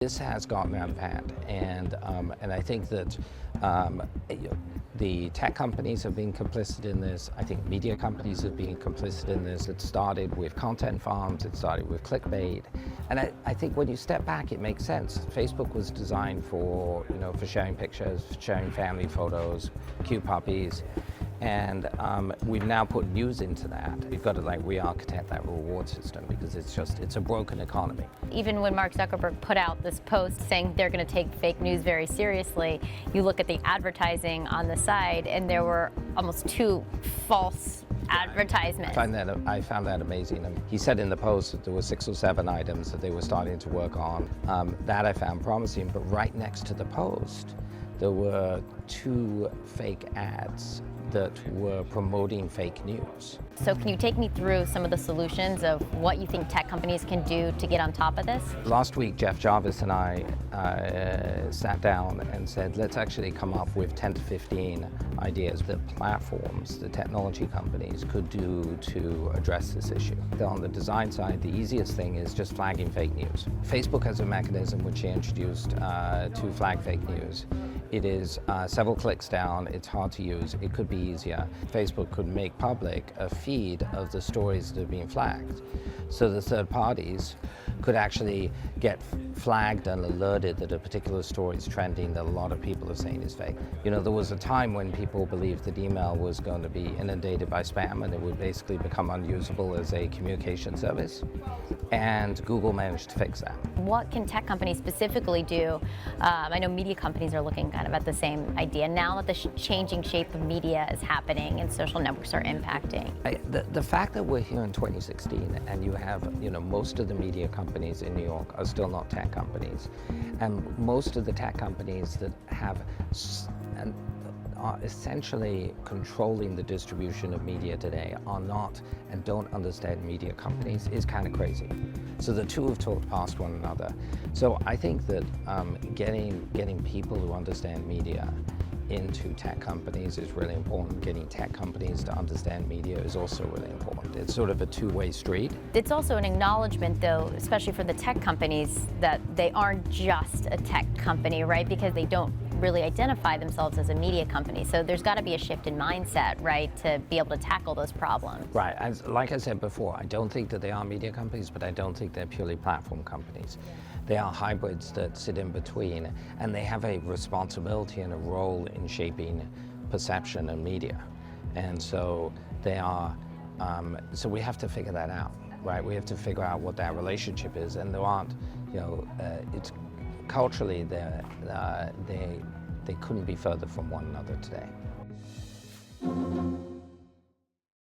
This has gotten out of hand, and I think that the tech companies have been complicit in this. I think media companies have been complicit in this. It started with content farms, it started with clickbait, and I think when you step back, it makes sense. Facebook was designed for for sharing pictures, sharing family photos, cute puppies. And we've now put news into that. We've got to re-architect that reward system because it's a broken economy. Even when Mark Zuckerberg put out this post saying they're going to take fake news very seriously, you look at the advertising on the side and there were almost 2 false advertisements. I found that amazing. And he said in the post that there were 6 or 7 items that they were starting to work on. That I found promising, but right next to the post, there were 2 fake ads that were promoting fake news. So can you take me through some of the solutions of what you think tech companies can do to get on top of this? Last week, Jeff Jarvis and I sat down and said, let's actually come up with 10 to 15 ideas that platforms, the technology companies, could do to address this issue. On the design side, the easiest thing is just flagging fake news. Facebook has a mechanism which they introduced to flag fake news. It is several clicks down, it's hard to use, it could be easier. Facebook could make public a feed of the stories that are being flagged. So the third parties could actually get flagged and alerted that a particular story is trending that a lot of people are saying is fake. There was a time when people believed that email was going to be inundated by spam and it would basically become unusable as a communication service. And Google managed to fix that. What can tech companies specifically do? I know media companies are looking kind of at the same idea now that the changing shape of media is happening and social networks are impacting. The fact that we're here in 2016 and you have, most of the media companies in New York are still not tech companies, and most of the tech companies that have and are essentially controlling the distribution of media today are not and don't understand media companies is kind of crazy. So the two have talked past one another. So I think that getting people who understand media into tech companies is really important. Getting tech companies to understand media is also really important. It's sort of a two-way street. It's also an acknowledgement, though, especially for the tech companies, that they aren't just a tech company, right? Because they don't really identify themselves as a media company. So there's got to be a shift in mindset, right, to be able to tackle those problems. Right. Like I said before, I don't think that they are media companies, but I don't think they're purely platform companies. They are hybrids that sit in between, and they have a responsibility and a role in shaping perception and media. And so they are, so we have to figure that out, right? We have to figure out what that relationship is, and there aren't, it's culturally, they couldn't be further from one another today.